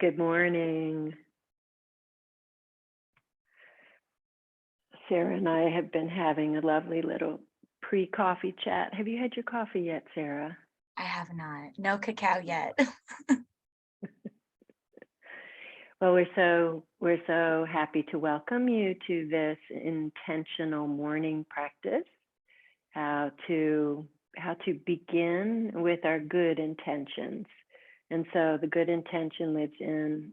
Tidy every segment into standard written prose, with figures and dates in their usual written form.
Good morning. Sarah and I have been having a lovely little pre-coffee chat. Have you had your coffee yet, Sarah? I have not. No cacao yet. Well, we're so happy to welcome you to this intentional morning practice. How to begin with our good intentions. And so the good intention lives in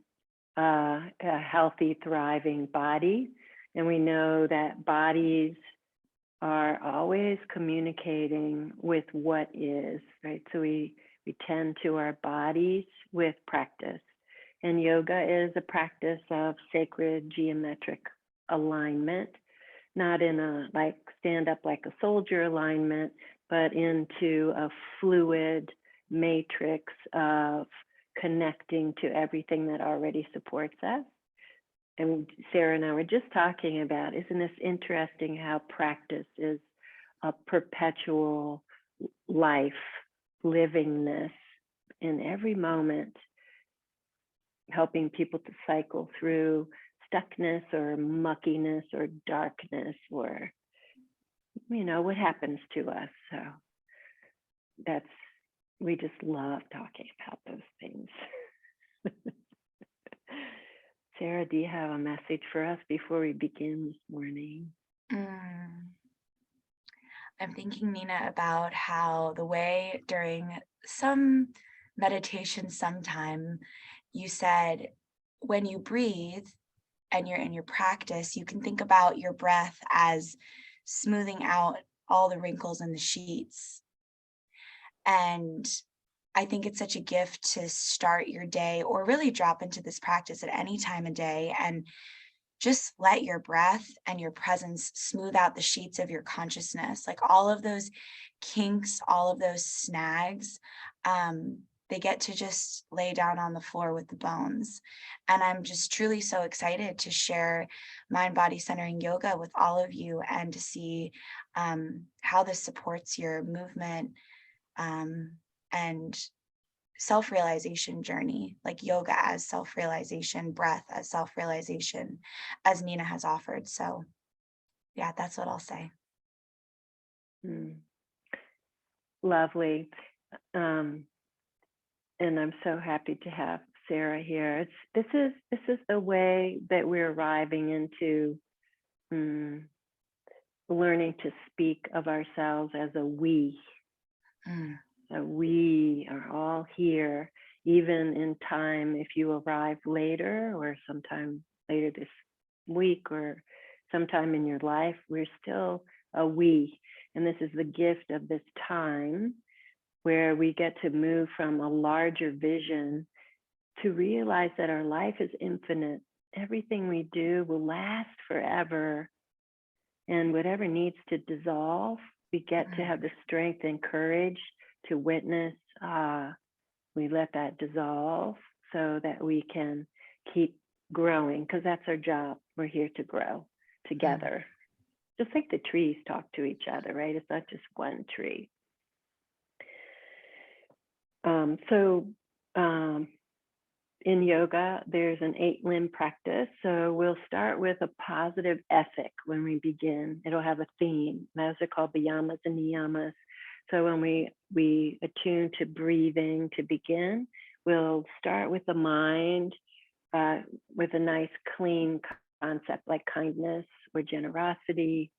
a healthy, thriving body. And we know that bodies are always communicating with what is, right? So we tend to our bodies with practice. And yoga is a practice of sacred geometric alignment, not in a like stand up like a soldier alignment, but into a fluid matrix of connecting to everything that already supports us. And Sarah and I were just talking about, isn't this interesting how practice is a perpetual life, livingness in every moment, helping people to cycle through stuckness or muckiness or darkness or, what happens to us. So we just love talking about those things. Sarah, do you have a message for us before we begin this morning? I'm thinking, Nina, about how the way during some meditation sometime you said when you breathe and you're in your practice, you can think about your breath as smoothing out all the wrinkles in the sheets. And I think it's such a gift to start your day or really drop into this practice at any time of day and just let your breath and your presence smooth out the sheets of your consciousness, like all of those kinks, all of those snags. They get to just lay down on the floor with the bones. And I'm just truly so excited to share mind body centering yoga with all of you and to see how this supports your movement and self-realization journey, like yoga as self-realization, breath as self-realization, as Nina has offered. So yeah, that's what I'll say. Lovely. And I'm so happy to have Sarah here. This is the way that we're arriving into learning to speak of ourselves as a we. We are all here, even in time. If you arrive later or sometime later this week or sometime in your life, we're still a we. And this is the gift of this time where we get to move from a larger vision to realize that our life is infinite. Everything we do will last forever. And whatever needs to dissolve, we get to have the strength and courage to witness. We let that dissolve so that we can keep growing, because that's our job. We're here to grow together. Just like the trees talk to each other, right? It's not just one tree. In yoga, there's an 8-limb practice. So we'll start with a positive ethic when we begin. It'll have a theme. Those are called the yamas and niyamas. So when we attune to breathing to begin, we'll start with the mind with a nice clean concept like kindness or generosity,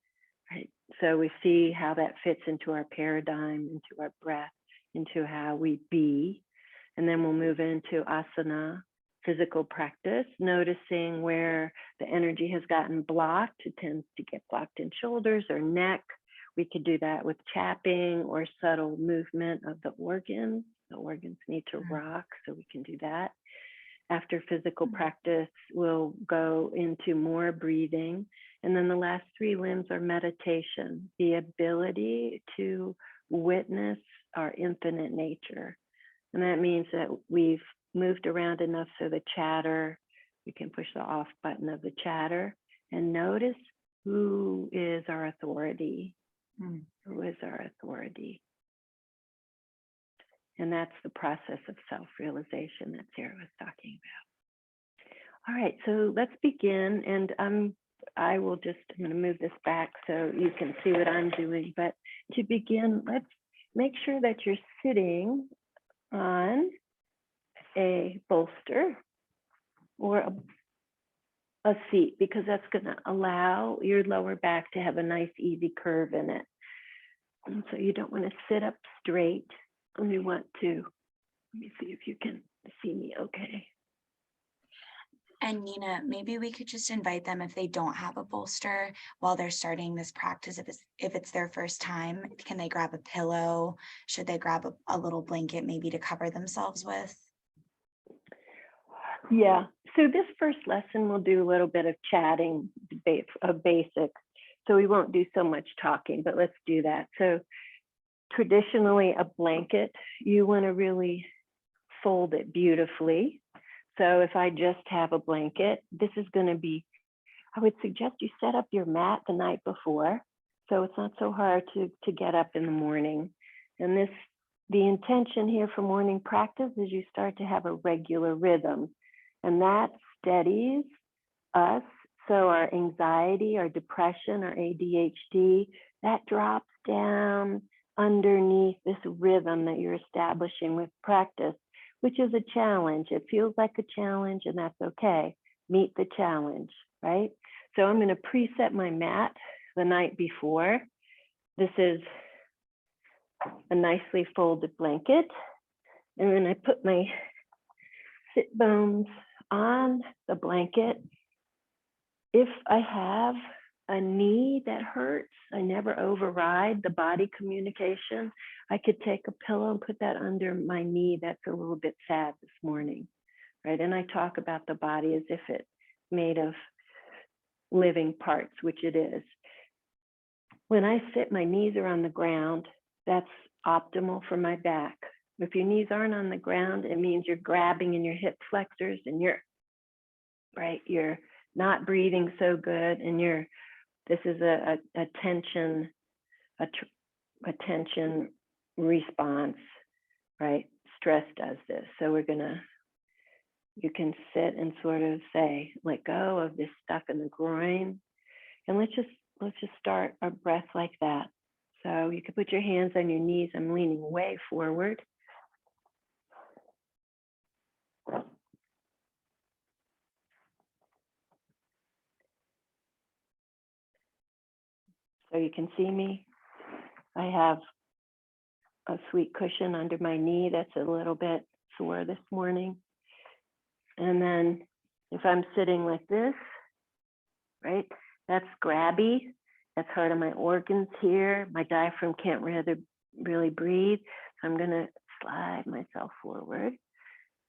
right? So we see how that fits into our paradigm, into our breath, into how we be. And then we'll move into asana, physical practice, noticing where the energy has gotten blocked. It tends to get blocked in shoulders or neck. We could do that with tapping or subtle movement of the organs. The organs need to rock, so we can do that. After physical practice, we'll go into more breathing. And then the last 3 limbs are meditation, the ability to witness our infinite nature. And that means that we've moved around enough so the chatter, we can push the off button of the chatter and notice who is our authority. Who is our authority? And that's the process of self-realization that Sarah was talking All right, so let's begin. And I'm going to move this back so you can see what I'm doing. But to begin, let's make sure that you're sitting on a bolster or a seat, because that's going to allow your lower back to have a nice easy curve in it. And so you don't want to sit up straight. And you want to, let me see if you can see me okay. And Nina, maybe we could just invite them, if they don't have a bolster while they're starting this practice, if it's their first time, can they grab a pillow? Should they grab a little blanket maybe to cover themselves with? Yeah, so this first lesson we'll do a little bit of chatting, of basics. So we won't do so much talking, but let's do that. So traditionally a blanket, you want to really fold it beautifully. So if I just have a blanket, this is going to be, I would suggest you set up your mat the night before, so it's not so hard to get up in the morning. And the intention here for morning practice is you start to have a regular rhythm, and that steadies us. So our anxiety, our depression, our ADHD, that drops down underneath this rhythm that you're establishing with practice, which is a challenge. It feels like a challenge, and that's okay. Meet the challenge, right? So I'm going to preset my mat the night before. This is a nicely folded blanket. And then I put my sit bones on the blanket. If I have a knee that hurts, I never override the body communication. I could take a pillow and put that under my knee. That's a little bit sad this morning, right? And I talk about the body as if it's made of living parts, which it is. When I sit, my knees are on the ground. That's optimal for my back. If your knees aren't on the ground, it means you're grabbing in your hip flexors and you're not breathing so good, and this is a tension response, right? Stress does this. So you can sit and sort of say, let go of this stuff in the groin, and let's just start our breath like that. So you can put your hands on your knees. I'm leaning way forward. So you can see me. I have a sweet cushion under my knee that's a little bit sore this morning. And then if I'm sitting like this, right, that's grabby. That's hard on my organs here. My diaphragm can't really breathe. So I'm going to slide myself forward,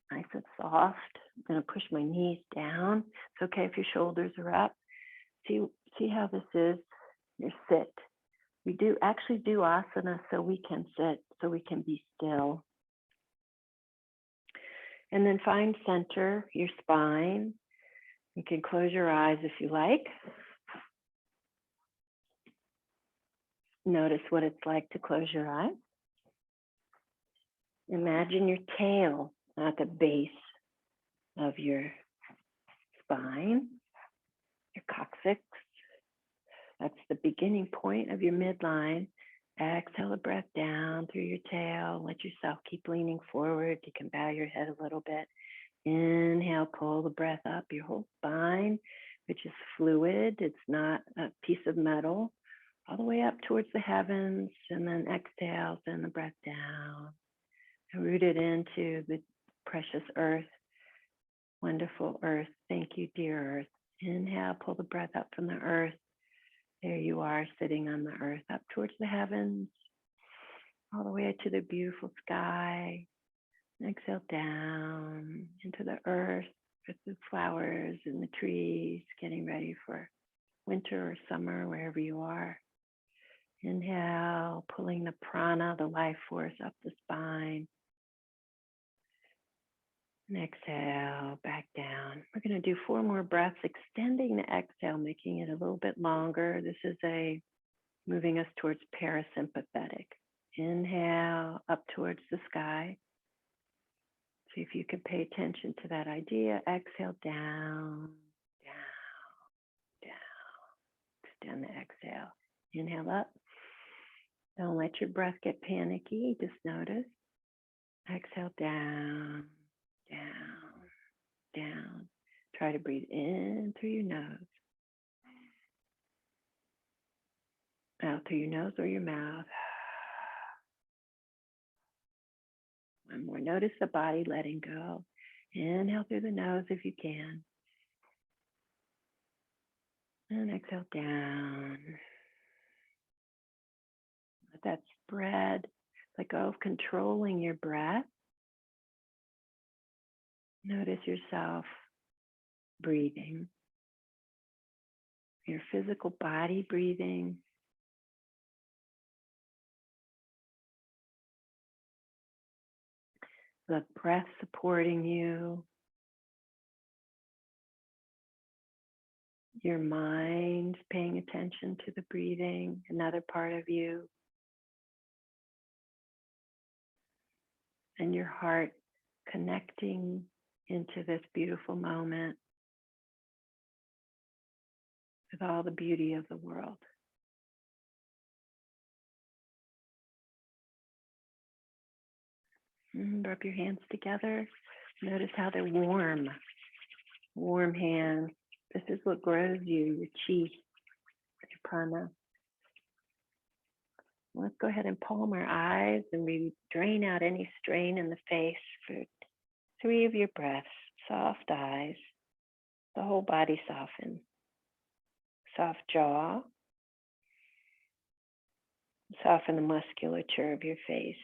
nice and soft. I'm going to push my knees down. It's okay if your shoulders are up. See how this is? Your sit. We actually do asana so we can sit, so we can be still. And then find center, your spine. You can close your eyes if you like. Notice what it's like to close your eyes. Imagine your tail at the base of your spine, your coccyx. That's the beginning point of your midline. Exhale a breath down through your tail. Let yourself keep leaning forward. You can bow your head a little bit. Inhale, pull the breath up your whole spine, which is fluid. It's not a piece of metal. All the way up towards the heavens, and then exhale, send the breath down. And root it into the precious earth, wonderful earth. Thank you, dear earth. Inhale, pull the breath up from the earth. There you are, sitting on the earth, up towards the heavens, all the way to the beautiful sky. Exhale down into the earth with the flowers and the trees, getting ready for winter or summer, wherever you are. Inhale, pulling the prana, the life force, up the spine. And exhale, back down. We're going to do 4 more breaths, extending the exhale, making it a little bit longer. This is moving us towards parasympathetic. Inhale, up towards the sky. See if you can pay attention to that idea. Exhale, down, down, down. Extend the exhale. Inhale up. Don't let your breath get panicky. Just notice. Exhale, down, down, down. Try to breathe in through your nose. Out through your nose or your mouth. One more. Notice the body letting go. Inhale through the nose if you can. And exhale down. Let that spread. Let go of controlling your breath. Notice yourself breathing. Your physical body breathing. The breath supporting you. Your mind paying attention to the breathing, another part of you. And your heart connecting into this beautiful moment with all the beauty of the world. Rub your hands together. Notice how they're warm. Warm hands. This is what grows you, your chi, your prana. Let's go ahead and palm our eyes and we drain out any strain in the face for 3 of your breaths. Soft eyes. The whole body soften. Soft jaw. Soften the musculature of your face.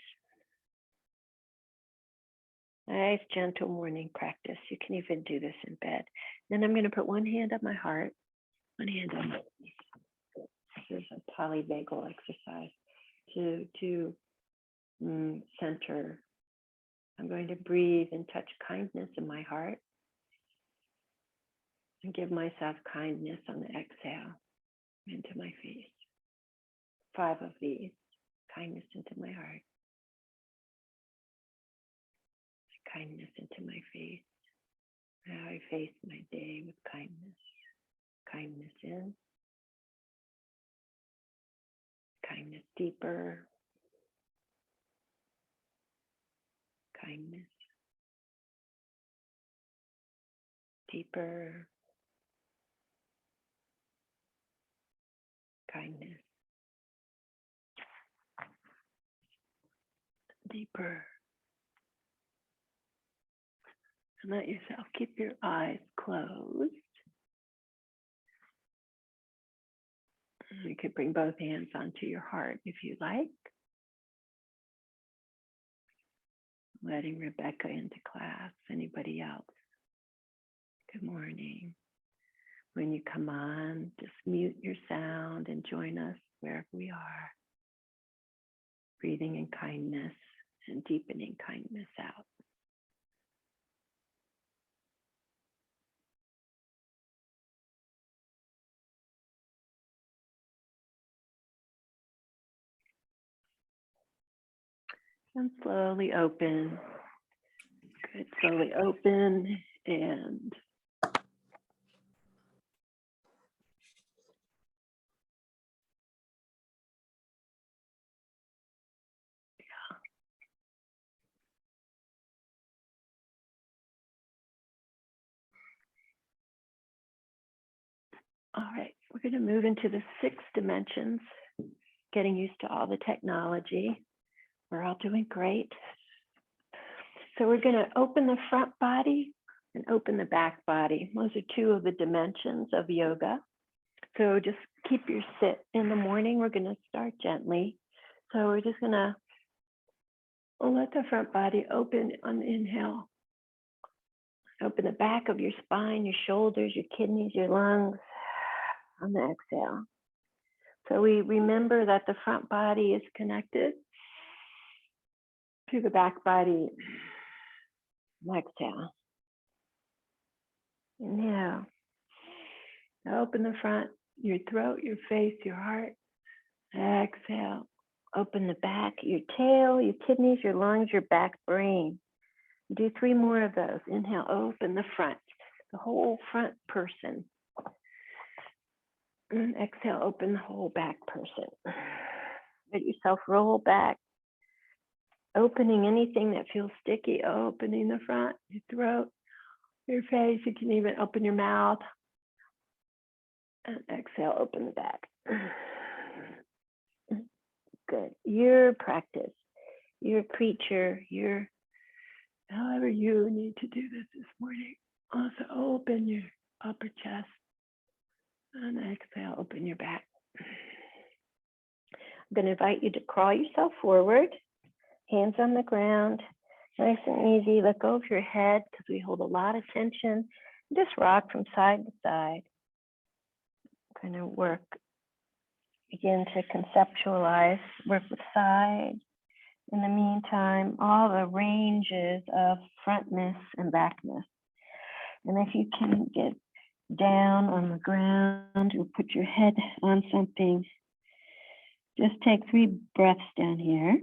Nice, gentle morning practice. You can even do this in bed. Then I'm going to put one hand on my heart, one hand on my face. This is a polyvagal exercise to center. I'm going to breathe and touch kindness in my heart and give myself kindness on the exhale into my face. 5 of these. Kindness into my heart. Kindness into my face. Now I face my day with kindness. Kindness in. Kindness deeper. Kindness. Deeper. Kindness. Deeper. And let yourself keep your eyes closed. You could bring both hands onto your heart if you like. Letting Rebecca into class. Anybody else? Good morning. When you come on, just mute your sound and join us wherever we are. Breathing in kindness and deepening kindness out. And slowly open. Good, slowly open and all right, we're going to move into the 6 dimensions, getting used to all the technology. We're all doing great. So we're going to open the front body and open the back body. Those are 2 of the dimensions of yoga. So just keep your sit in the morning. We're going to start gently. So we're just going to let the front body open on the inhale. Open the back of your spine, your shoulders, your kidneys, your lungs on the exhale. So we remember that the front body is connected to the back body. Exhale. Inhale. Open the front, your throat, your face, your heart. Exhale. Open the back, your tail, your kidneys, your lungs, your back brain. Do 3 more of those. Inhale, open the front, the whole front person. And exhale, open the whole back person. Let yourself roll back, opening anything that feels sticky, opening the front, your throat, your face. You can even open your mouth. And exhale, open the back. Good. Your practice, your creature, your however you need to do this morning. Also open your upper chest. And exhale, open your back. I'm going to invite you to crawl yourself forward, hands on the ground, nice and easy. Let go of your head because we hold a lot of tension. Just rock from side to side. Kind of work, begin to conceptualize, work with side. In the meantime, all the ranges of frontness and backness. And if you can get down on the ground or put your head on something, just take 3 breaths down here.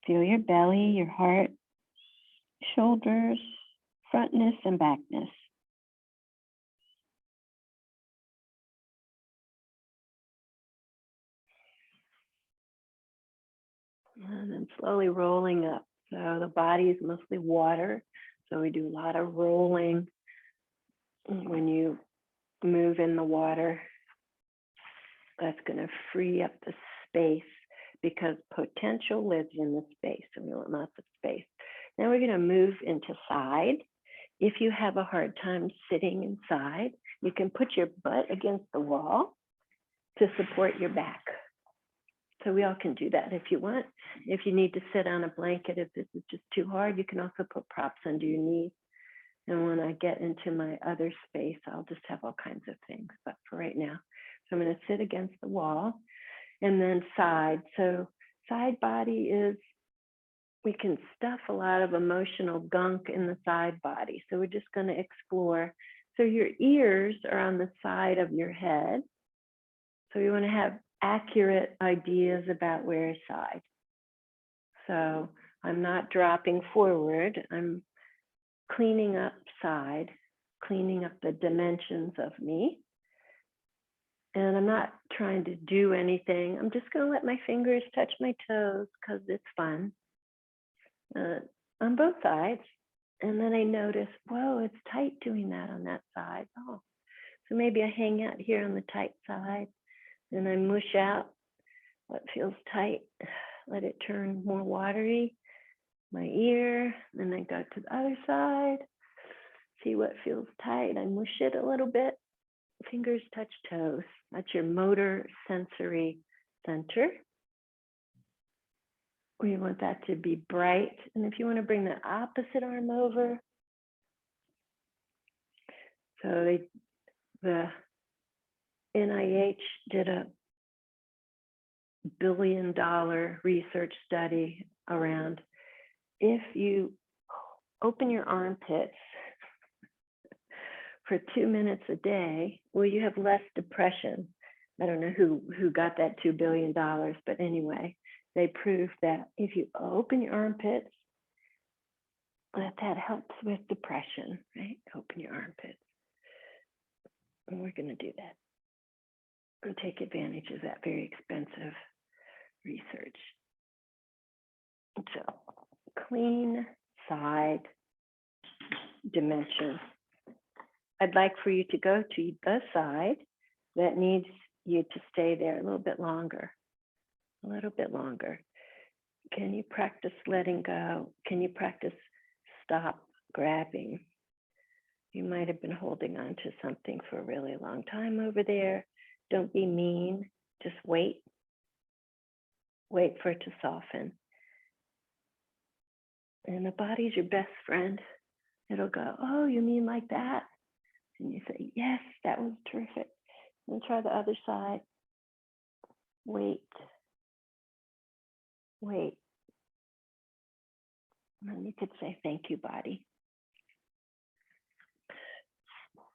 Feel your belly, your heart, shoulders, frontness and backness. And then slowly rolling up. So the body is mostly water. So we do a lot of rolling when you move in the water. That's going to free up the space because potential lives in the space. So we want lots of space. Now we're going to move into side. If you have a hard time sitting inside, you can put your butt against the wall to support your back. So we all can do that if you want. If you need to sit on a blanket, if this is just too hard, you can also put props under your knees. And when I get into my other space, I'll just have all kinds of things. But for right now, so I'm going to sit against the wall and then side. So side body is, we can stuff a lot of emotional gunk in the side body. So we're just going to explore. So your ears are on the side of your head. So you want to have accurate ideas about where is side. So I'm not dropping forward. I'm cleaning up side, cleaning up the dimensions of me. And I'm not trying to do anything. I'm just going to let my fingers touch my toes because it's fun on both sides. And then I notice, whoa, it's tight doing that on that side. Oh, so maybe I hang out here on the tight side and I mush out what feels tight. Let it turn more watery. My ear, and then go to the other side. See what feels tight. I mush it a little bit. Fingers touch toes. That's your motor sensory center. We want that to be bright. And if you want to bring the opposite arm over. So the NIH did a $1 billion research study around if you open your armpits for 2 minutes a day, well, you have less depression. I don't know who got that $2 billion, but anyway, they proved that if you open your armpits, that helps with depression, right? Open your armpits. And we're going to do that and take advantage of that very expensive research. So clean side dimension. I'd like for you to go to the side that needs you to stay there a little bit longer. A little bit longer. Can you practice letting go? Can you practice stop grabbing? You might have been holding on to something for a really long time over there. Don't be mean. Just wait. Wait for it to soften. And the body's your best friend. It'll go, oh, you mean like that? And you say, yes, that was terrific. And try the other side. Wait. Wait. And you could say, thank you, body.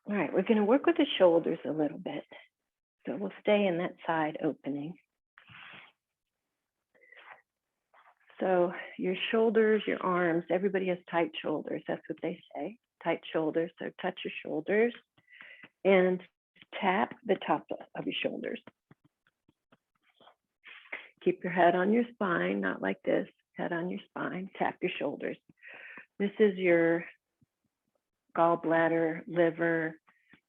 All right, we're going to work with the shoulders a little bit. So we'll stay in that side opening. So your shoulders, your arms, everybody has tight shoulders. That's what they say, tight shoulders. So touch your shoulders and tap the top of your shoulders. Keep your head on your spine, not like this, head on your spine, tap your shoulders. This is your gallbladder, liver,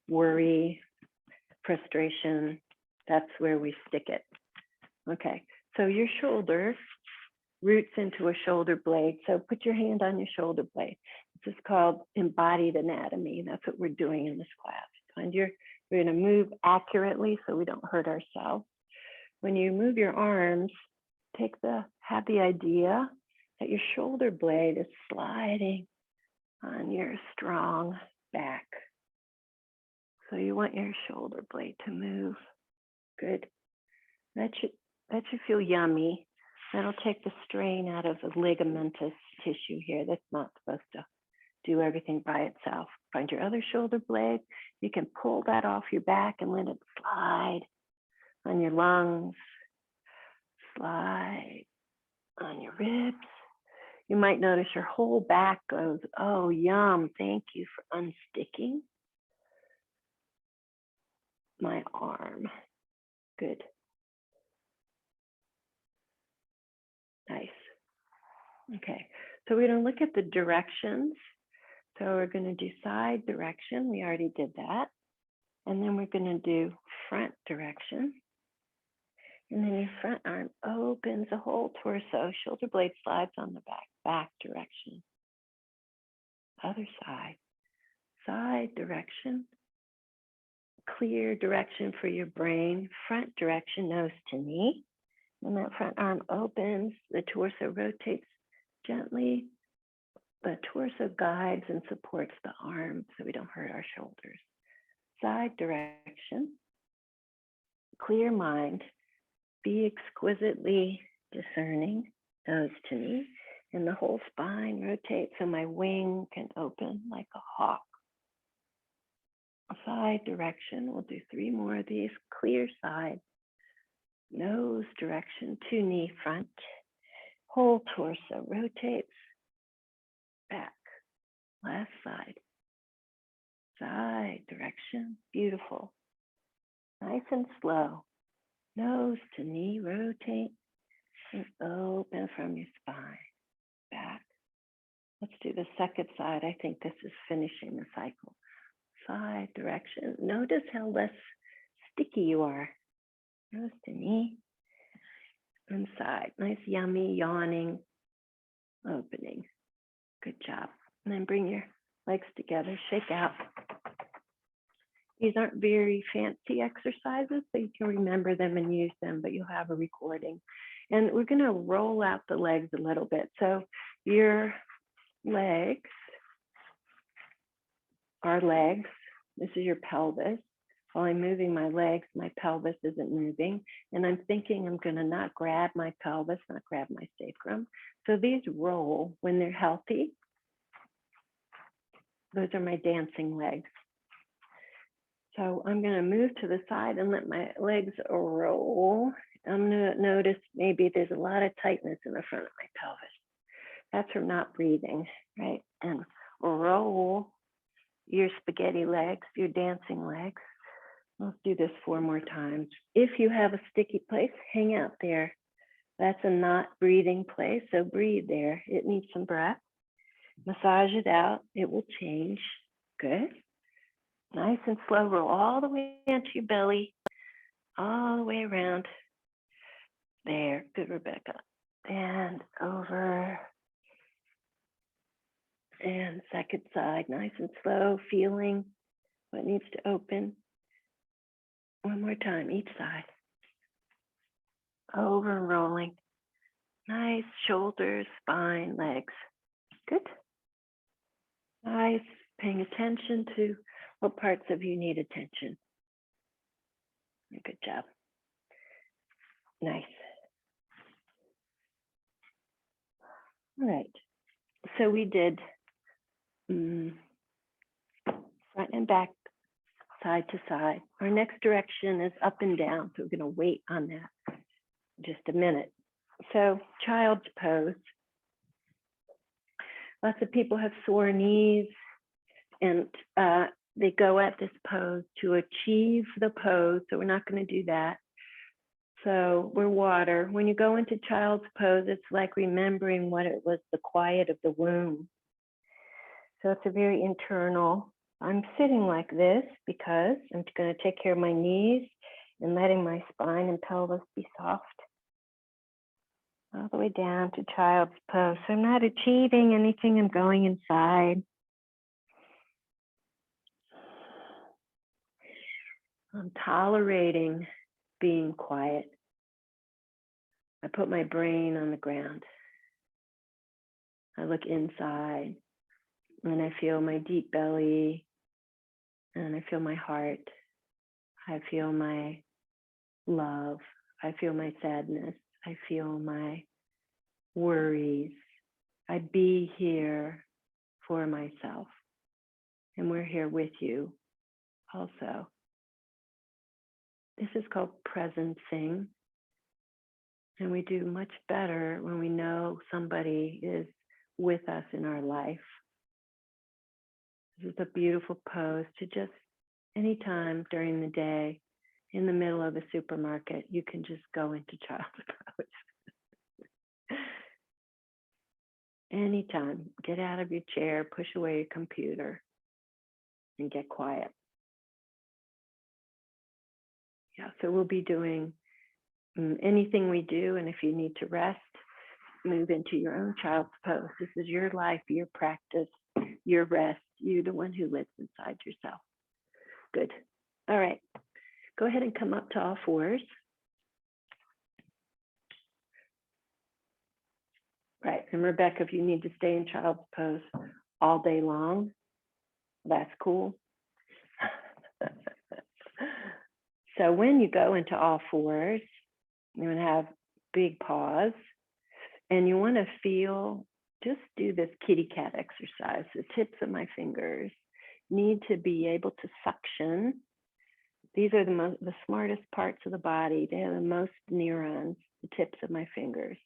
worry, frustration. That's where we stick it. Okay, so your shoulder roots into a shoulder blade. So put your hand on your shoulder blade. This is called embodied anatomy. That's what we're doing in this class. We're gonna move accurately so we don't hurt ourselves. When you move your arms, have the idea that your shoulder blade is sliding on your strong back. So you want your shoulder blade to move. Good. That should feel yummy. That'll take the strain out of the ligamentous tissue here. That's not supposed to do everything by itself. Find your other shoulder blade. You can pull that off your back and let it slide on your lungs, slide on your ribs. You might notice your whole back goes, oh, yum, thank you for unsticking my arm. Good. Nice. Okay, so we're going to look at the directions. So we're going to do side direction. We already did that. And then we're going to do front direction. And then your front arm opens the whole torso. Shoulder blade slides on the back direction. Other side. Side direction. Clear direction for your brain. Front direction, nose to knee. When that front arm opens, the torso rotates gently. The torso guides and supports the arm so we don't hurt our shoulders. Side direction. Clear mind. Be exquisitely discerning, nose to knee, and the whole spine rotates so my wing can open like a hawk. Side direction, we'll do 3 more of these. Clear side, nose direction to knee front, whole torso rotates, back, last side, side direction, beautiful, nice and slow. Nose to knee, rotate and open from your spine, back. Let's do the second side. I think this is finishing the cycle. Side direction. Notice how less sticky you are. Nose to knee, and side. Nice, yummy, yawning, opening. Good job. And then bring your legs together, shake out. These aren't very fancy exercises, so you can remember them and use them, but you'll have a recording. And we're going to roll out the legs a little bit. So your legs are legs. This is your pelvis. While I'm moving my legs, my pelvis isn't moving. And I'm thinking I'm going to not grab my pelvis, not grab my sacrum. So these roll when they're healthy. Those are my dancing legs. So I'm going to move to the side and let my legs roll. I'm going to notice maybe there's a lot of tightness in the front of my pelvis. That's from not breathing, right? And roll your spaghetti legs, your dancing legs. Let's do this 4 more times. If you have a sticky place, hang out there. That's a not breathing place, so breathe there. It needs some breath. Massage it out. It will change. Good. Nice and slow, roll all the way into your belly, all the way around. There, good, Rebecca. And over. And second side, nice and slow, feeling what needs to open. 1 more time, each side. Over and rolling. Nice, shoulders, spine, legs. Good. Nice, paying attention to what parts of you need attention. Good job. Nice. All right. So we did front and back, side to side. Our next direction is up and down. So we're going to wait on that just a minute. So child's pose. Lots of people have sore knees, and they go at this pose to achieve the pose. So we're not going to do that. So we're water. When you go into child's pose, it's like remembering what it was, the quiet of the womb. So it's a very internal. I'm sitting like this because I'm going to take care of my knees and letting my spine and pelvis be soft. All the way down to child's pose. So I'm not achieving anything. I'm going inside. I'm tolerating being quiet. I put my brain on the ground. I look inside and I feel my deep belly and I feel my heart. I feel my love. I feel my sadness. I feel my worries. I be here for myself. And we're here with you also. This is called presencing. And we do much better when we know somebody is with us in our life. This is a beautiful pose to just anytime during the day, in the middle of a supermarket, you can just go into child's pose. Anytime, get out of your chair, push away your computer, and get quiet. Yeah, so we'll be doing anything we do, and if you need to rest, move into your own child's pose. This is your life, your practice, your rest. You're the one who lives inside yourself. Good. All right. Go ahead and come up to all fours. Right. And Rebecca, if you need to stay in child's pose all day long, that's cool. So when you go into all fours, you're going to have big paws, and you want to feel, just do this kitty cat exercise. The tips of my fingers need to be able to suction. These are the smartest parts of the body. They have the most neurons, the tips of my fingers.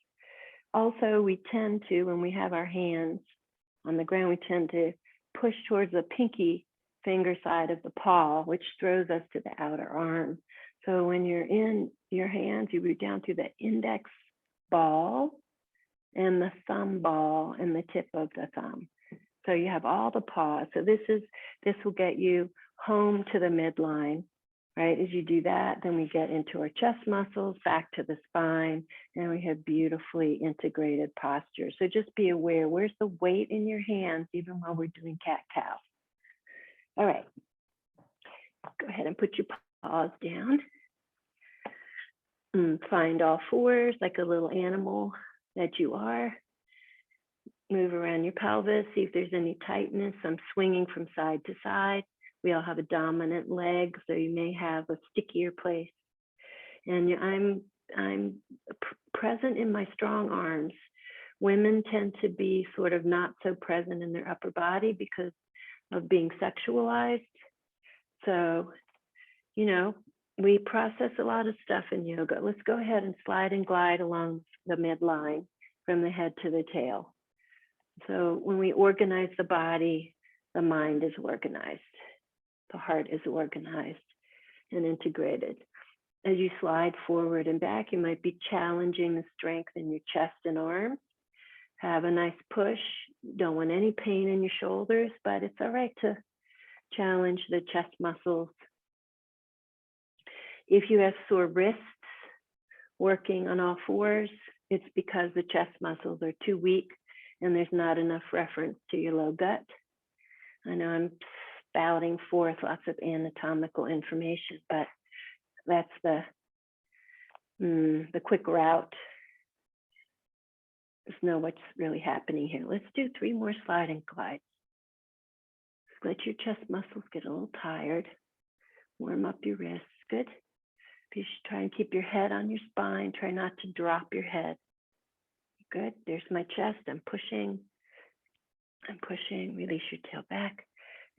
Also, we tend to, when we have our hands on the ground, we tend to push towards the pinky finger side of the paw, which throws us to the outer arm. So when you're in your hands, you root down through the index ball and the thumb ball and the tip of the thumb. So you have all the paws. So this will get you home to the midline, right? As you do that, then we get into our chest muscles, back to the spine, and we have beautifully integrated posture. So just be aware, where's the weight in your hands, even while we're doing cat-cow. All right, go ahead and put your paws down. Find all fours like a little animal that you are. Move around your pelvis, see if there's any tightness. I'm swinging from side to side. We all have a dominant leg, so you may have a stickier place. And I'm present in my strong arms. Women tend to be sort of not so present in their upper body because of being sexualized. So, you know, we process a lot of stuff in yoga. Let's go ahead and slide and glide along the midline from the head to the tail. So when we organize the body, the mind is organized. The heart is organized and integrated. As you slide forward and back, you might be challenging the strength in your chest and arms. Have a nice push. Don't want any pain in your shoulders, but it's all right to challenge the chest muscles. If you have sore wrists working on all fours, it's because the chest muscles are too weak and there's not enough reference to your low gut. I know I'm spouting forth lots of anatomical information, but that's the quick route. Just know what's really happening here. Let's do 3 more slide and glides. Let your chest muscles get a little tired. Warm up your wrists. Good. You should try and keep your head on your spine. Try not to drop your head. Good. There's my chest. I'm pushing. I'm pushing. Release your tail back.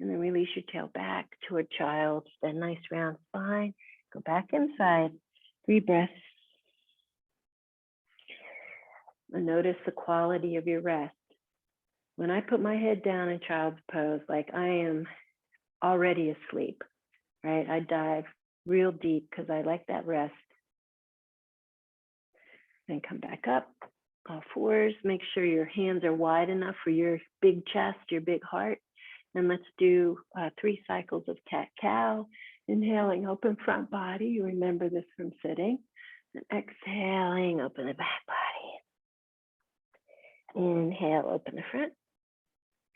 And then release your tail back toward child. That nice round spine. Go back inside. 3 breaths. And notice the quality of your rest. When I put my head down in child's pose, like I am already asleep, right? I dive real deep because I like that rest. Then come back up, all fours. Make sure your hands are wide enough for your big chest, your big heart. And let's do 3 cycles of cat-cow. Inhaling, open front body. You remember this from sitting. And exhaling, open the back body. Inhale, open the front.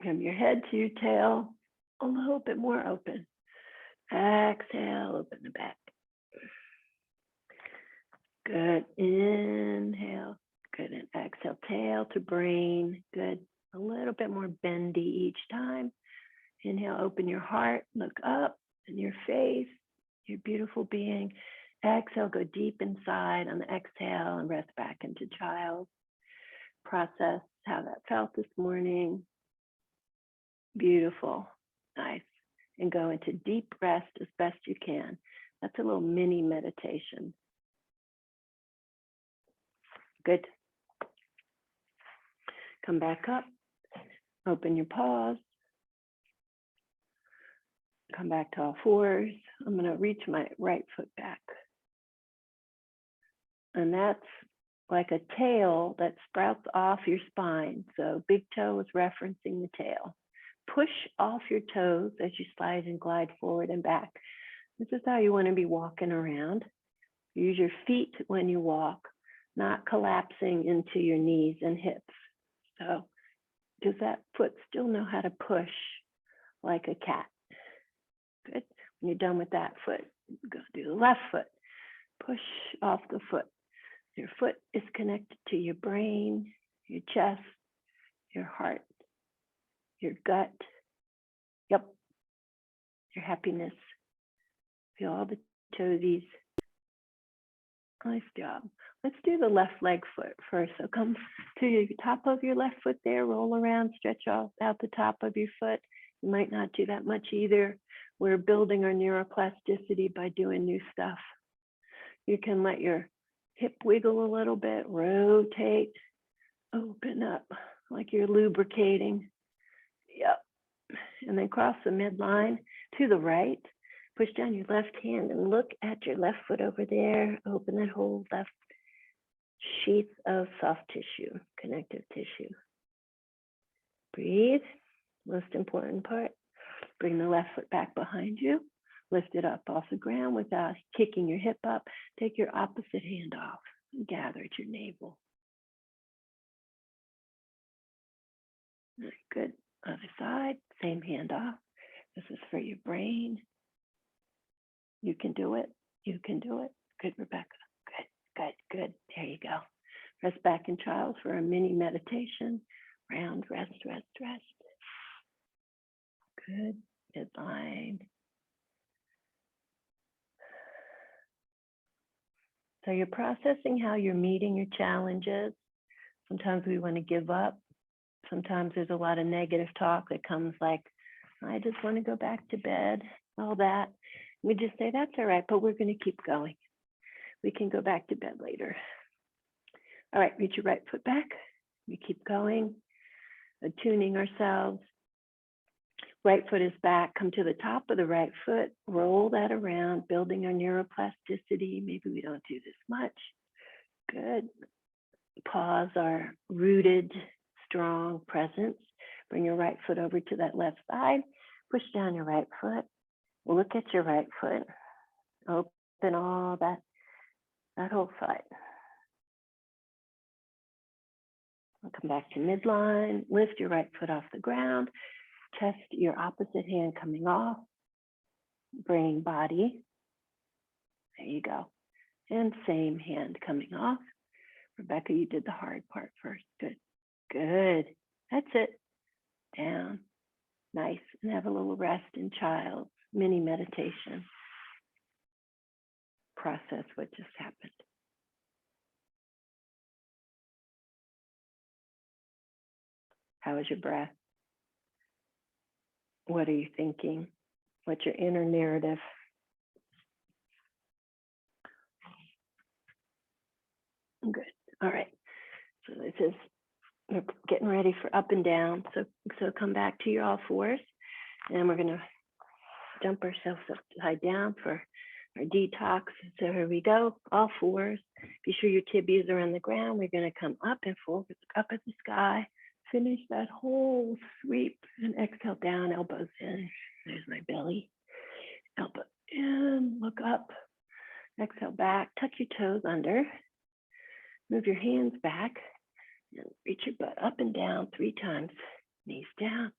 From your head to your tail, a little bit more open. Exhale, open the back. Good. Inhale. Good. And exhale, tail to brain. Good. A little bit more bendy each time. Inhale, open your heart. Look up in your face, your beautiful being. Exhale, go deep inside on the exhale and rest back into child. Process how that felt this morning. Beautiful. Nice. And go into deep rest as best you can. That's a little mini meditation. Good. Come back up. Open your paws. Come back to all fours. I'm going to reach my right foot back. And that's like a tail that sprouts off your spine. So big toe is referencing the tail. Push off your toes as you slide and glide forward and back. This is how you want to be walking around. Use your feet when you walk, not collapsing into your knees and hips. So does that foot still know how to push like a cat? Good. When you're done with that foot, go do the left foot. Push off the foot. Your foot is connected to your brain, your chest, your heart, your gut. Yep. Your happiness. Feel all the toesies. Nice job. Let's do the left leg foot first. So come to the top of your left foot there, roll around, stretch out the top of your foot. You might not do that much either. We're building our neuroplasticity by doing new stuff. You can let your hip wiggle a little bit, rotate, open up like you're lubricating. Yep. And then cross the midline to the right. Push down your left hand and look at your left foot over there. Open that whole left sheath of soft tissue, connective tissue. Breathe. Most important part. Bring the left foot back behind you. Lift it up off the ground without kicking your hip up. Take your opposite hand off and gather at your navel. Good. Other side, same hand off. This is for your brain. You can do it. You can do it. Good, Rebecca. Good, good, good. There you go. Rest back in child for a mini meditation. Round, rest, rest, rest. Good. Midline. So you're processing how you're meeting your challenges. Sometimes we want to give up. Sometimes there's a lot of negative talk that comes like, I just want to go back to bed, all that. We just say, that's all right, but we're going to keep going. We can go back to bed later. All right, reach your right foot back. We keep going, attuning ourselves. Right foot is back. Come to the top of the right foot. Roll that around, building our neuroplasticity. Maybe we don't do this much. Good. Paws are rooted, strong presence. Bring your right foot over to that left side. Push down your right foot. Look at your right foot. Open all that whole side. We'll come back to midline. Lift your right foot off the ground. Test your opposite hand coming off. Bring body. There you go. And same hand coming off. Rebecca, you did the hard part first. Good. Good. That's it. Down. Nice. And have a little rest in child. Mini meditation. Process what just happened. How is your breath? What are you thinking? What's your inner narrative? Good. All right. So let's is, we're getting ready for up and down. So come back to your all fours, and we're gonna jump ourselves upside down for our detox. So here we go, all fours. Be sure your tibias are on the ground. We're gonna come up and forward, up at the sky. Finish that whole sweep and exhale down, elbows in. There's my belly. Elbow in, look up, exhale back, tuck your toes under. Move your hands back and reach your butt up and down 3 times. Knees down,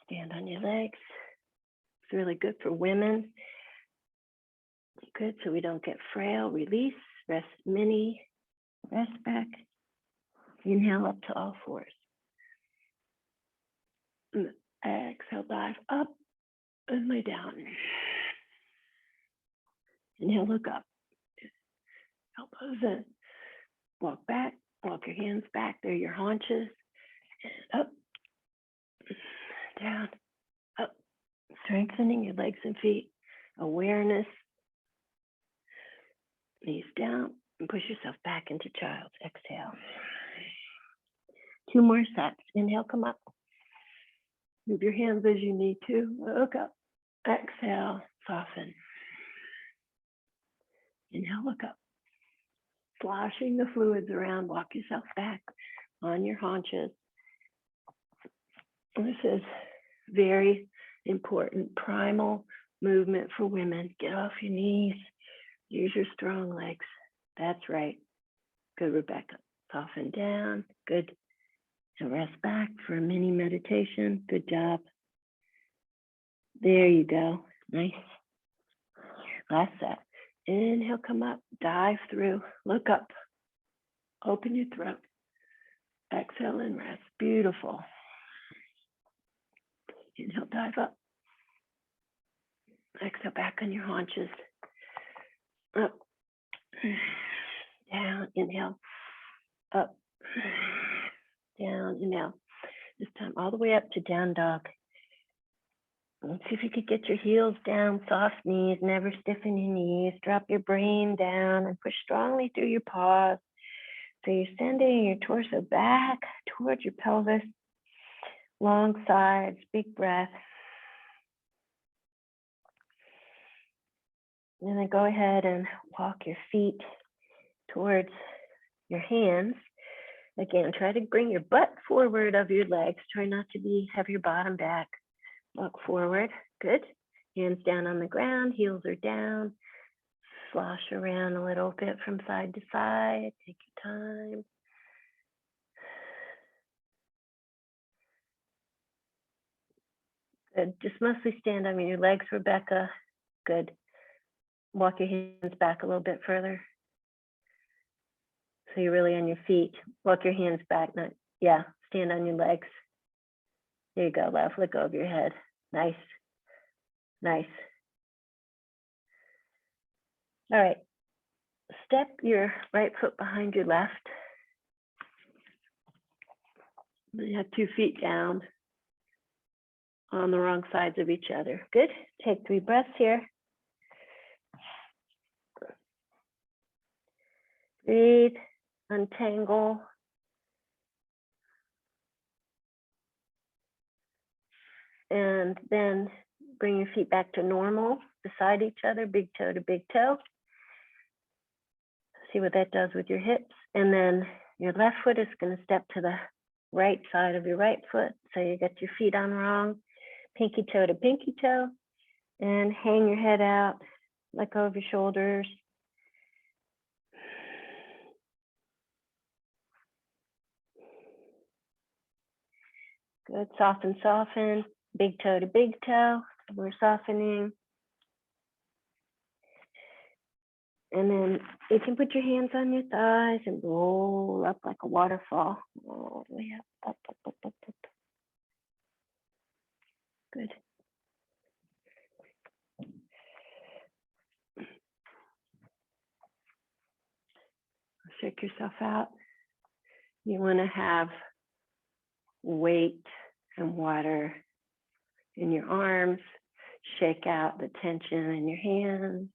stand on your legs. It's really good for women. Good, so we don't get frail. Release, rest mini, rest back. Inhale up to all fours. Exhale, dive up and lay down. Inhale, look up. Elbows in. Walk back, walk your hands back. They're your haunches. And up, down, up. Strengthening your legs and feet. Awareness. Knees down and push yourself back into child's. Exhale. 2 more sets. Inhale, come up. Move your hands as you need to. Look up. Exhale, soften. Inhale, look up. Sloshing the fluids around, walk yourself back on your haunches. This is very important primal movement for women. Get off your knees. Use your strong legs. That's right. Good, Rebecca. Soften down. Good. And rest back for a mini meditation. Good job. There you go. Nice. Last set. Inhale, come up. Dive through. Look up. Open your throat. Exhale and rest. Beautiful. Inhale, dive up. Exhale, back on your haunches. Up. Down. Inhale. Up. Down. Inhale. This time all the way up to down dog. Let's see if you could get your heels down, soft knees, never stiffen your knees. Drop your brain down and push strongly through your paws. So you're sending your torso back towards your pelvis. Long sides, big breath. And then go ahead and walk your feet towards your hands. Again, try to bring your butt forward of your legs. Try not to have your bottom back. Walk forward. Good. Hands down on the ground. Heels are down. Slosh around a little bit from side to side. Take your time. Good. Just mostly stand on your legs, Rebecca. Good. Walk your hands back a little bit further. So you're really on your feet. Walk your hands back. Yeah, stand on your legs. There you go, love. Let go of your head. Nice. Nice. All right. Step your right foot behind your left. You have 2 feet down on the wrong sides of each other. Good. Take 3 breaths here. Breathe, untangle. And then bring your feet back to normal, beside each other, big toe to big toe. See what that does with your hips. And then your left foot is going to step to the right side of your right foot. So you got your feet on wrong, pinky toe to pinky toe, and hang your head out, let go of your shoulders. Good, soften, soften, big toe to big toe, we're softening. And then you can put your hands on your thighs and roll up like a waterfall. All the way up, up, up, up, up. Good. Shake yourself out. You want to have weight and water in your arms. Shake out the tension in your hands.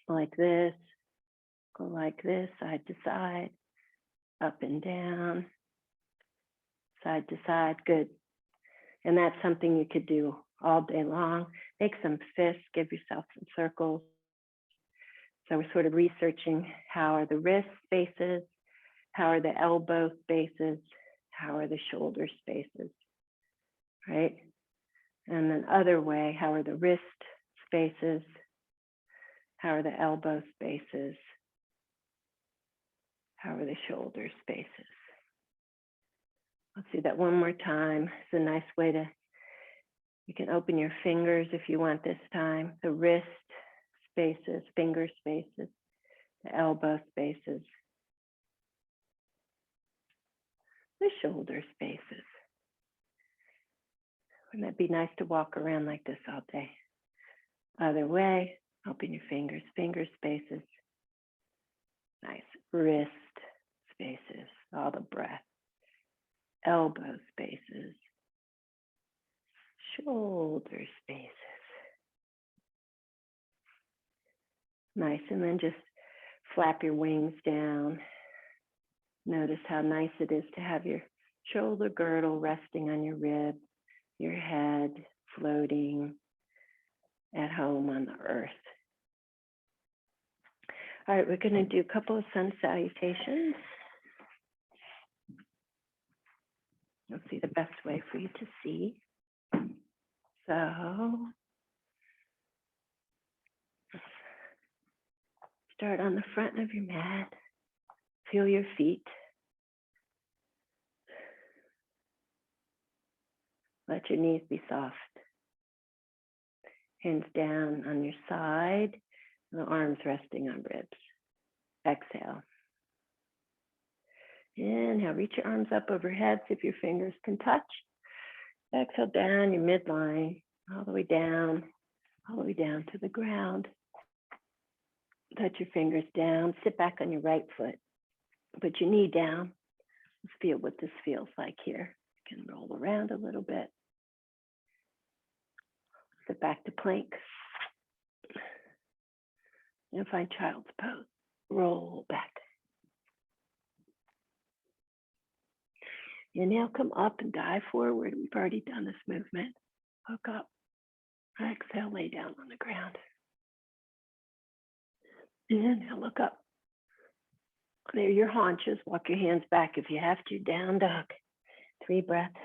Like this. Go like this, side to side. up and down, side to side. Good. And that's something you could do all day long. Make some fists, give yourself some circles. So we're sort of researching, how are the wrist spaces? How are the elbow spaces? How are the shoulder spaces, right? And then other way, how are the wrist spaces? How are the elbow spaces? How are the shoulder spaces? Let's do that one more time. It's a nice way to, you can open your fingers if you want this time. The wrist spaces, finger spaces, the elbow spaces, the shoulder spaces. Wouldn't that be nice to walk around like this all day? Other way, open your fingers, finger spaces, nice wrist spaces, all the breath, elbow spaces, shoulder spaces. Nice, and then just flap your wings down. Notice how nice it is to have your shoulder girdle resting on your rib, your head floating at home on the earth. All right, we're going to do a couple of sun salutations. Let's see the best way for you to see. So start on the front of your mat. Feel your feet. Let your knees be soft. Hands down on your side, and the arms resting on ribs. Exhale. Inhale, reach your arms up overhead, see if your fingers can touch. Exhale down your midline, all the way down to the ground. Touch your fingers down, sit back on your right foot. Put your knee down. Let's feel what this feels like here. You can roll around a little bit. Sit back to plank. And find child's pose. Roll back. Inhale, come up and dive forward. We've already done this movement. Hook up. Exhale, lay down on the ground. Inhale, look up. Clear your haunches. Walk your hands back if you have to. Down dog. 3 breaths.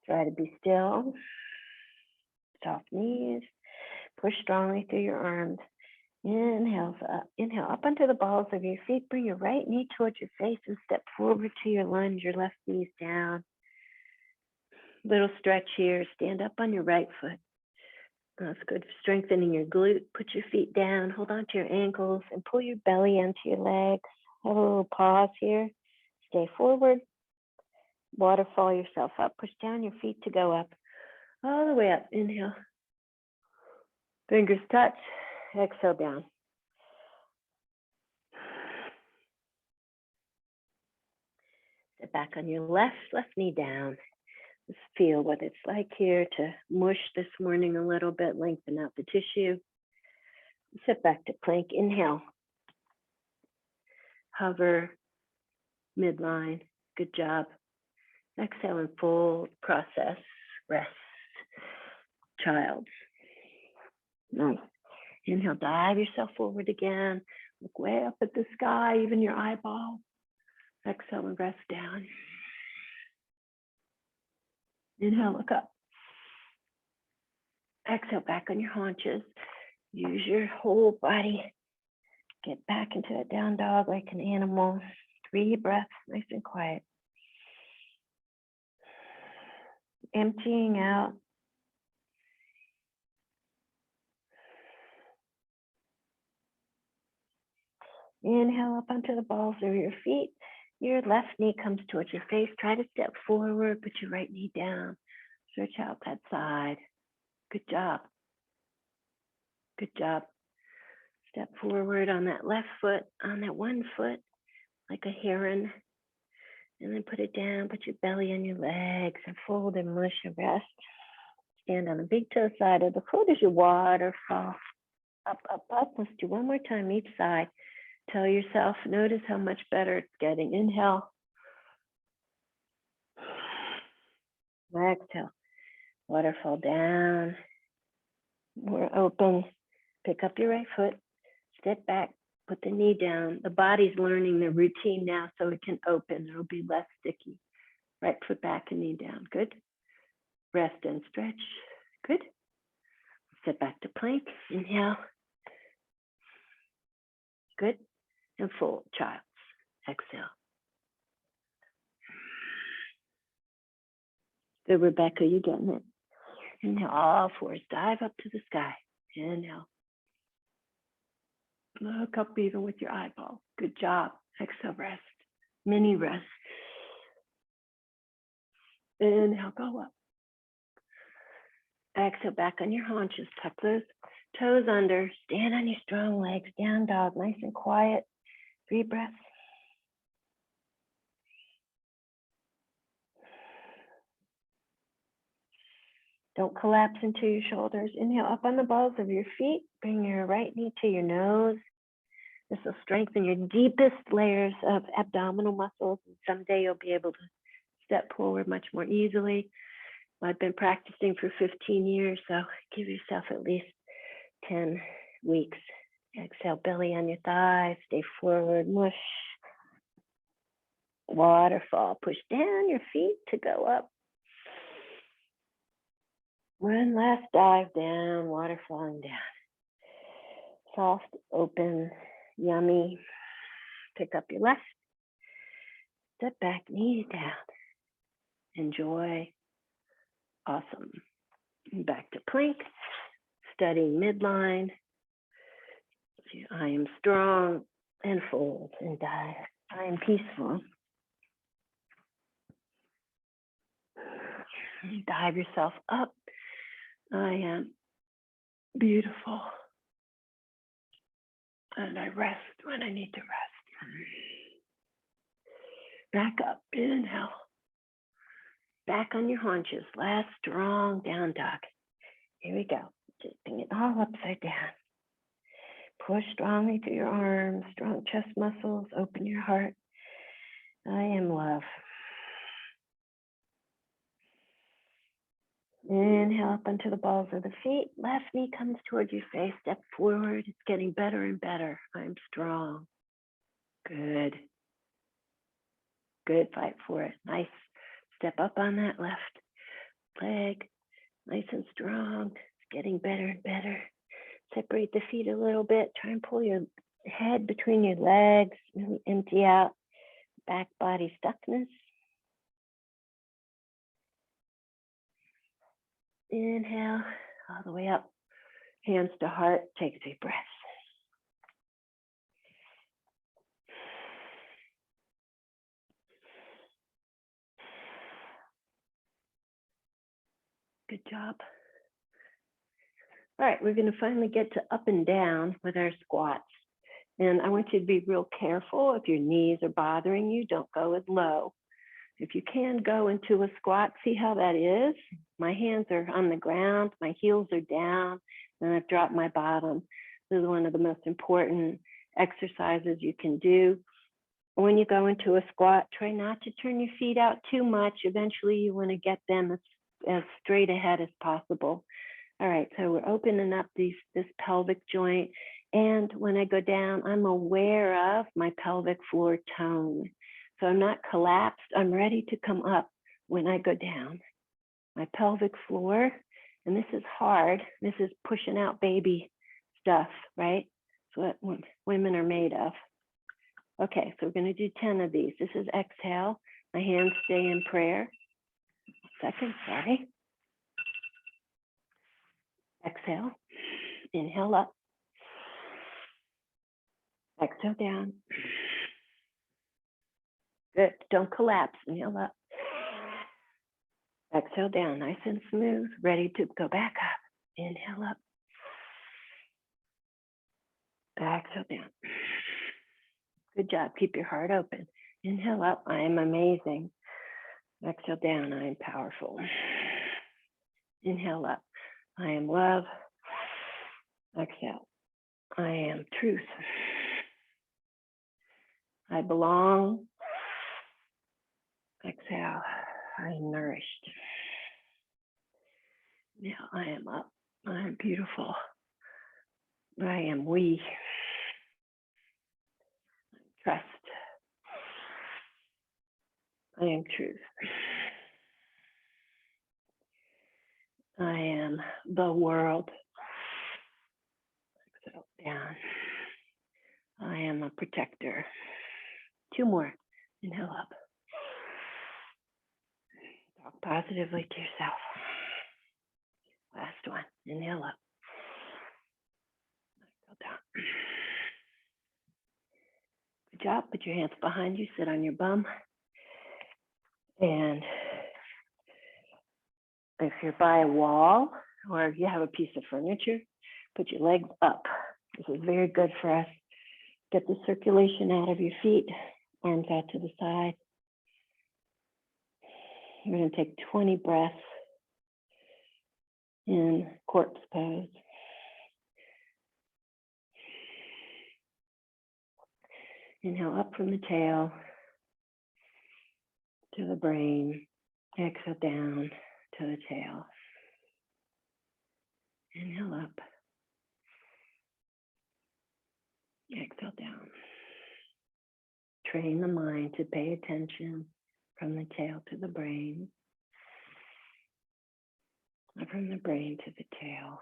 Try to be still. Soft knees. Push strongly through your arms. Inhale up onto the balls of your feet. Bring your right knee towards your face and step forward to your lunge. Your left knee's down. Little stretch here. Stand up on your right foot. That's good for strengthening your glute. Put your feet down. Hold on to your ankles and pull your belly onto your legs. Have a little pause here. Stay forward. Waterfall yourself up. Push down your feet to go up. All the way up. Inhale. Fingers touch. Exhale down. Sit back on your left knee down. Just feel what it's like here to mush this morning a little bit, lengthen out the tissue. Sit back to plank. Inhale. Hover, midline. Good job. Exhale and fold, process, rest, child. Nice. Inhale, dive yourself forward again. Look way up at the sky, even your eyeball. Exhale and rest down. Inhale, look up. Exhale, back on your haunches. Use your whole body. Get back into a down dog like an animal. 3 breaths, nice and quiet. Emptying out. Inhale up onto the balls of your feet. Your left knee comes towards your face. Try to step forward, put your right knee down. Stretch out that side. Good job. Good job. Step forward on that left foot, on that one foot, like a heron. And then put it down, put your belly on your legs and fold and mush and rest. Stand on the big toe side of the foot as you waterfall. Up, up, up. Let's do one more time each side. Tell yourself, notice how much better it's getting. Inhale. Exhale. Waterfall down. More open. Pick up your right foot. Step back. Put the knee down. The body's learning the routine now so it can open. It'll be less sticky. Right foot back and knee down. Good. Rest and stretch. Good. Step back to plank. Inhale. Good. And fold, child. Exhale. Good, Rebecca, you getting it. Inhale, all fours. Dive up to the sky. Inhale. Look up even with your eyeball. Good job. Exhale, rest. Mini rest. Inhale, go up. Exhale, back on your haunches. Tuck those toes under. Stand on your strong legs. Down dog, nice and quiet. 3 breaths. Don't collapse into your shoulders. Inhale up on the balls of your feet. Bring your right knee to your nose. This will strengthen your deepest layers of abdominal muscles. And someday you'll be able to step forward much more easily. I've been practicing for 15 years, so give yourself at least 10 weeks. Exhale, belly on your thighs. Stay forward, mush. Waterfall. Push down your feet to go up. One last dive down, water falling down. Soft, open, yummy. Pick up your left. Step back, knees down. Enjoy. Awesome. Back to plank. Studying midline. I am strong and fold and dive. I am peaceful. Dive yourself up. I am beautiful. And I rest when I need to rest. Back up, inhale. Back on your haunches, last strong down dog. Here we go. Just bring it all upside down. Push strongly through your arms, strong chest muscles, open your heart. I am love. Inhale up onto the balls of the feet. Left knee comes towards your face. Step forward. It's getting better and better. I'm strong. Good. Good. Fight for it. Nice. Step up on that left leg. Nice and strong. It's getting better and better. Separate the feet a little bit. Try and pull your head between your legs. Really empty out back body stuckness. Inhale all the way up. Hands to heart. Take a deep breath. Good job. All right, we're going to finally get to up and down with our squats. And I want you to be real careful. If your knees are bothering you, don't go as low. If you can go into a squat, see how that is. My hands are on the ground, my heels are down, and I've dropped my bottom. This is one of the most important exercises you can do. When you go into a squat, try not to turn your feet out too much. Eventually, you want to get them as straight ahead as possible. All right, so we're opening up this pelvic joint. And when I go down, I'm aware of my pelvic floor tone. So I'm not collapsed. I'm ready to come up when I go down. My pelvic floor, and this is hard. This is pushing out baby stuff, right? It's what women are made of. Okay, so we're going to do 10 of these. This is exhale. My hands stay in prayer. Second, sorry. Exhale. Inhale up. Exhale down. Good. Don't collapse. Inhale up. Exhale down. Nice and smooth. Ready to go back up. Inhale up. Exhale down. Good job. Keep your heart open. Inhale up. I am amazing. Exhale down. I am powerful. Inhale up. I am love. Exhale. I am truth. I belong. Exhale. I am nourished. Now I am up. I am beautiful. I am we. Trust. I am truth. I am the world. Exhale down. I am a protector. 2 more. Inhale up. Talk positively to yourself. Last one. Inhale up. Go down. Good job. Put your hands behind you. Sit on your bum. And if you're by a wall or if you have a piece of furniture, put your legs up. This is very good for us. Get the circulation out of your feet, arms out to the side. We're going to take 20 breaths in corpse pose. Inhale up from the tail to the brain. Exhale down to the tail. Inhale up. Exhale down. Train the mind to pay attention from the tail to the brain, and from the brain to the tail.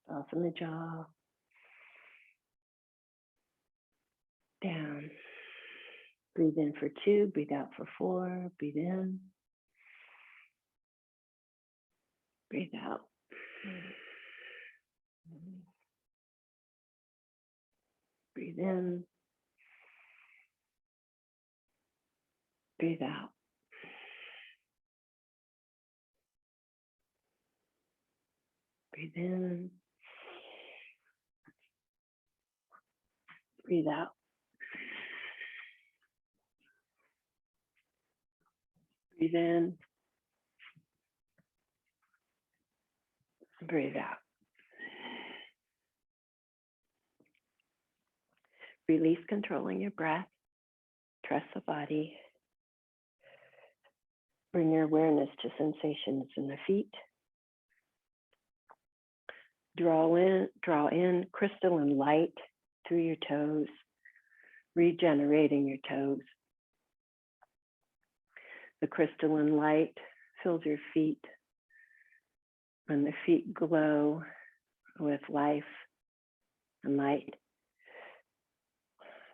Soften the jaw. Down. Breathe in for 2, breathe out for 4, breathe in. Breathe out. Breathe in. Breathe out. Breathe in. Breathe out. Breathe in. Breathe out. Release controlling your breath. Trust the body. Bring your awareness to sensations in the feet. Draw in crystalline light through your toes, regenerating your toes. The crystalline light fills your feet, and the feet glow with life and light.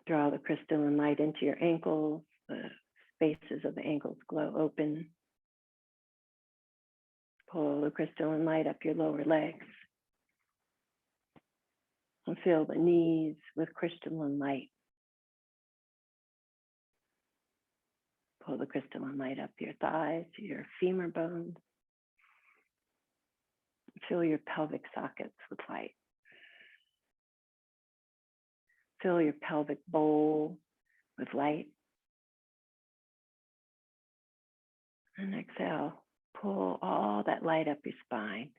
Draw the crystalline light into your ankles. The spaces of the ankles glow open. Pull the crystalline light up your lower legs. And fill the knees with crystalline light. Pull the crystalline light up your thighs, your femur bones. Fill your pelvic sockets with light. Fill your pelvic bowl with light. And exhale, pull all that light up your spine.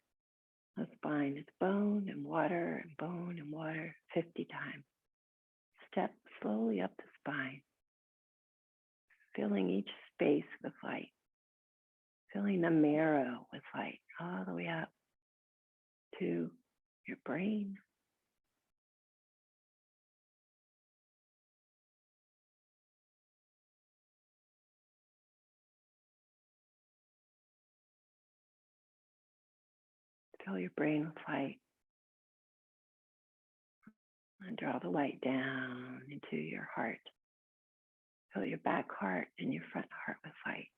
The spine is bone and water and bone and water 50 times. Step slowly up the spine, filling each space with light, filling the marrow with light all the way up to your brain. Fill your brain with light. And draw the light down into your heart. Fill your back heart and your front heart with light.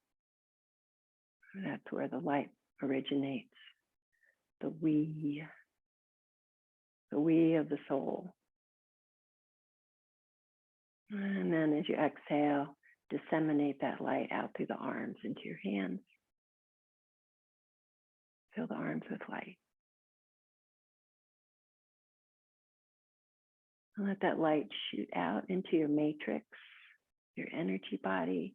And that's where the light originates. The we of the soul. And then as you exhale, disseminate that light out through the arms into your hands. Fill the arms with light. And let that light shoot out into your matrix, your energy body,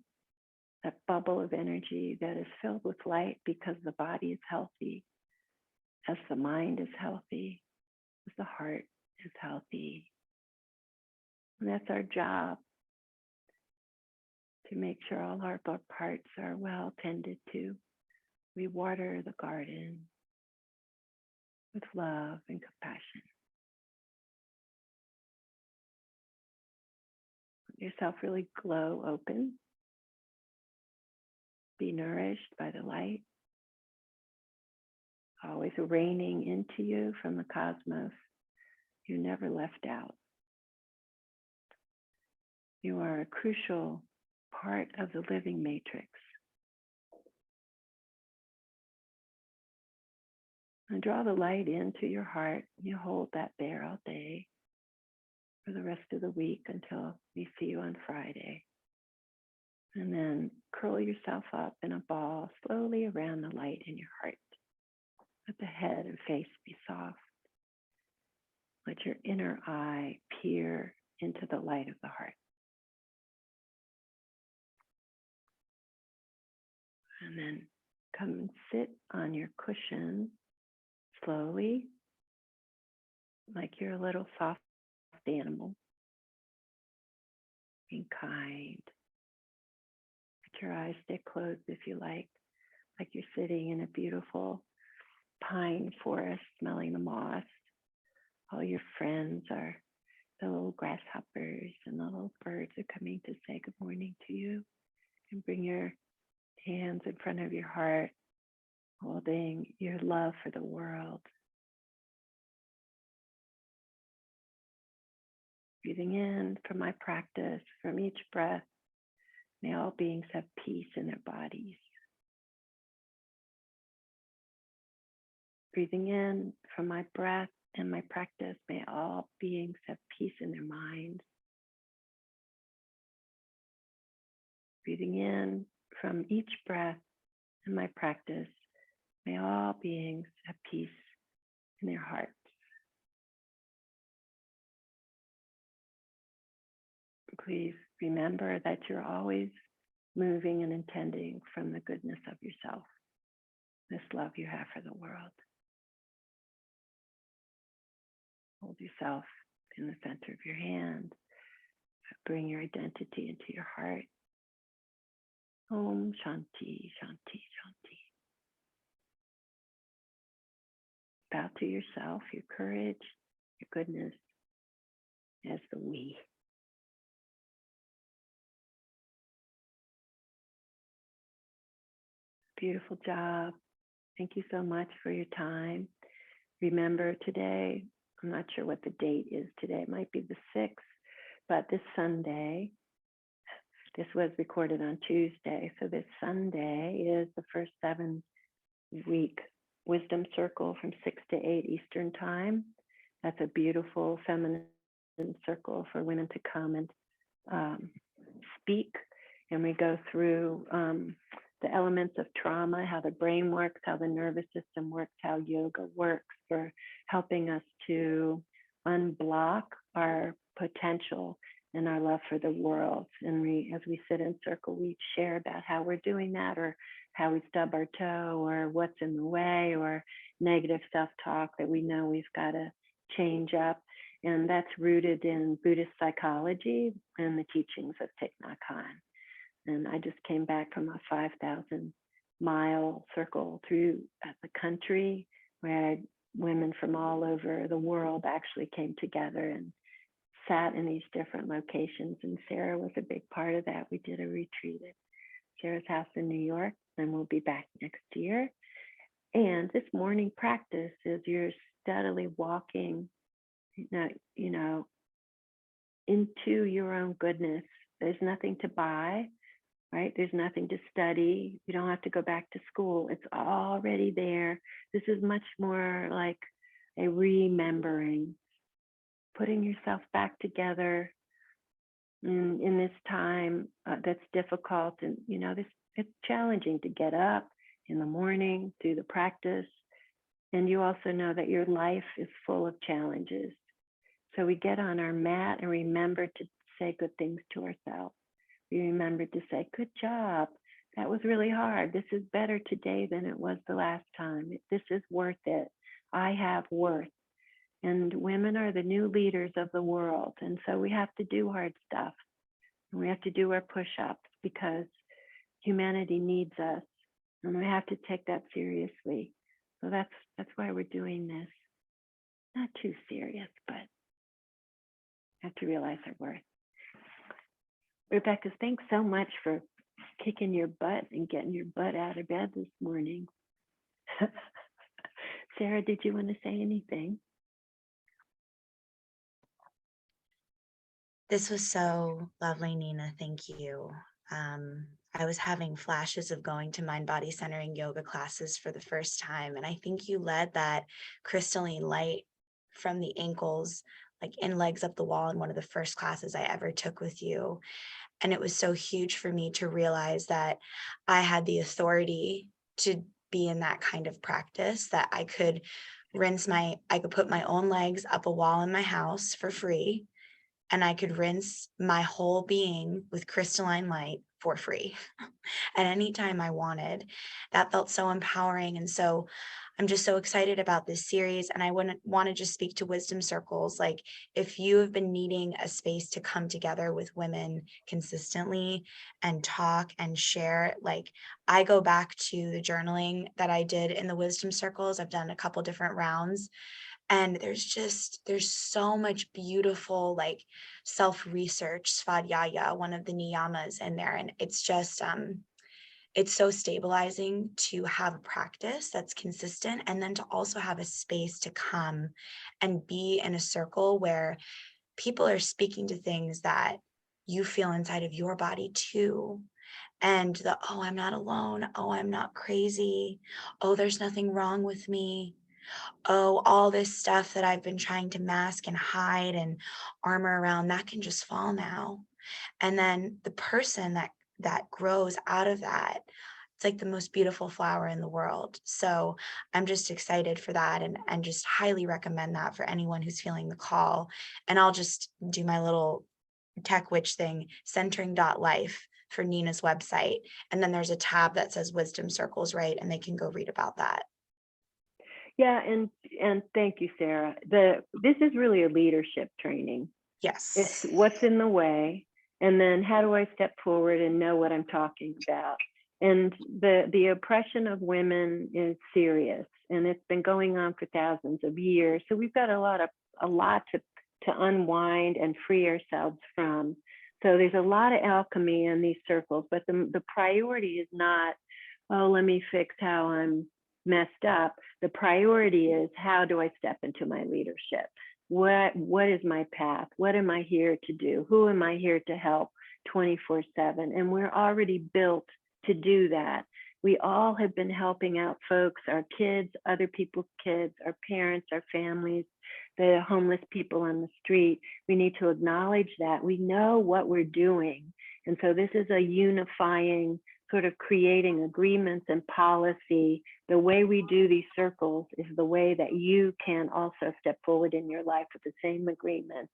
that bubble of energy that is filled with light because the body is healthy, as the mind is healthy, as the heart is healthy. And that's our job, to make sure all our parts are well tended to. We water the garden with love and compassion. Let yourself really glow open. Be nourished by the light, always raining into you from the cosmos. You're never left out. You are a crucial part of the living matrix. And draw the light into your heart. You hold that there all day for the rest of the week until we see you on Friday. And then curl yourself up in a ball slowly around the light in your heart. Let the head and face be soft. Let your inner eye peer into the light of the heart. And then come and sit on your cushion slowly, like you're a little soft animal. Being kind. Let your eyes stay closed if you like you're sitting in a beautiful pine forest smelling the moss. All your friends are the little grasshoppers, and the little birds are coming to say good morning to you. And bring your hands in front of your heart, holding your love for the world. Breathing in from my practice, from each breath, may all beings have peace in their bodies. Breathing in from my breath and my practice, may all beings have peace in their minds. Breathing in from each breath and my practice, may all beings have peace in their hearts. Please remember that you're always moving and intending from the goodness of yourself, this love you have for the world. Hold yourself in the center of your hand. Bring your identity into your heart. Om Shanti, Shanti, Shanti. Bow to yourself, your courage, your goodness as the we. Beautiful job. Thank you so much for your time. Remember today, I'm not sure what the date is today. It might be the 6th, but this Sunday, this was recorded on Tuesday. So this Sunday is the first 7-week Wisdom Circle from 6 to 8 Eastern Time. That's a beautiful feminine circle for women to come and speak. And we go through the elements of trauma, how the brain works, how the nervous system works, how yoga works for helping us to unblock our potential and our love for the world. And as we sit in circle, we share about how we're doing that, or how we stub our toe, or what's in the way, or negative self-talk that we know we've got to change up. And that's rooted in Buddhist psychology and the teachings of Thich Nhat Hanh. And I just came back from a 5,000-mile circle through the country where women from all over the world actually came together and sat in these different locations. And Sarah was a big part of that. We did a retreat at Sarah's house in New York, and we'll be back next year. And this morning practice is you're steadily walking, into your own goodness. There's nothing to buy. Right? There's nothing to study. You don't have to go back to school. It's already there. This is much more like a remembering, putting yourself back together in this time that's difficult. And, it's challenging to get up in the morning, do the practice. And you also know that your life is full of challenges. So we get on our mat and remember to say good things to ourselves. We remember to say, good job. that was really hard. This is better today than it was the last time. This is worth it. I have worth. And women are the new leaders of the world. And so we have to do hard stuff. And we have to do our push-ups because humanity needs us. And we have to take that seriously. So that's why we're doing this. Not too serious, but have to realize our worth. Rebecca, thanks so much for kicking your butt and getting your butt out of bed this morning. Sarah, did you want to say anything? This was so lovely, Nina. Thank you. I was having flashes of going to mind body centering yoga classes for the first time. And I think you led that crystalline light from the ankles, like in legs up the wall in one of the first classes I ever took with you. And it was so huge for me to realize that I had the authority to be in that kind of practice, that I could I could put my own legs up a wall in my house for free, and I could rinse my whole being with crystalline light for free at any time I wanted. That felt so empowering. And so I'm just so excited about this series. And I wouldn't want to just speak to wisdom circles. Like, if you have been needing a space to come together with women consistently and talk and share, like, I go back to the journaling that I did in the wisdom circles. I've done a couple different rounds. And there's so much beautiful, like, self-research, svadhyaya, one of the niyamas in there. And it's just, it's so stabilizing to have a practice that's consistent, and then to also have a space to come and be in a circle where people are speaking to things that you feel inside of your body too. And oh, I'm not alone. Oh, I'm not crazy. Oh, there's nothing wrong with me. Oh, all this stuff that I've been trying to mask and hide and armor around, that can just fall now. And then the person that grows out of that, it's like the most beautiful flower in the world. So I'm just excited for that, and just highly recommend that for anyone who's feeling the call. And I'll just do my little tech witch thing, centering.life for Nina's website. And then there's a tab that says wisdom circles, right? And they can go read about that. Yeah, and thank you, Sarah. This is really a leadership training. Yes. It's what's in the way, and then how do I step forward and know what I'm talking about? And the oppression of women is serious, and it's been going on for thousands of years. So we've got a lot to unwind and free ourselves from. So there's a lot of alchemy in these circles, but the priority is not, oh, let me fix how I'm messed up. The priority is, how do I step into my leadership? What is my path? What am I here to do? Who am I here to help 24/7? And we're already built to do that. We all have been helping out folks, our kids, other people's kids, our parents, our families, the homeless people on the street. We need to acknowledge that. We know what we're doing. And so this is a unifying, sort of creating agreements and policy. The way we do these circles is the way that you can also step forward in your life with the same agreements,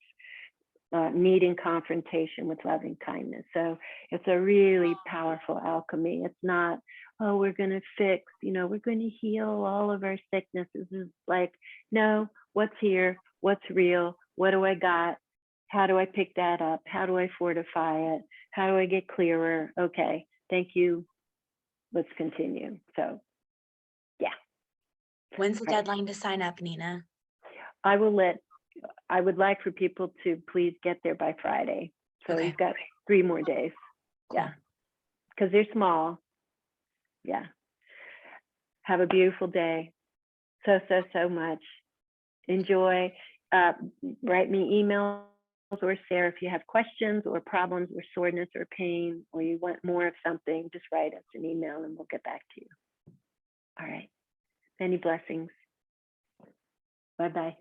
needing confrontation with loving kindness. So it's a really powerful alchemy. It's not, oh, we're going to fix, we're going to heal all of our sicknesses. It's like, no, what's here? What's real? What do I got? How do I pick that up? How do I fortify it? How do I get clearer? Okay, thank you. Let's continue. So, yeah. When's the deadline to sign up, Nina? I would like for people to please get there by Friday. So You've got 3 more days. Cool. Yeah. Because they're small. Yeah. Have a beautiful day. So much. Enjoy. Write me emails or Sarah if you have questions or problems or soreness or pain, or you want more of something, just write us an email and we'll get back to you. All right. Many blessings. Bye-bye.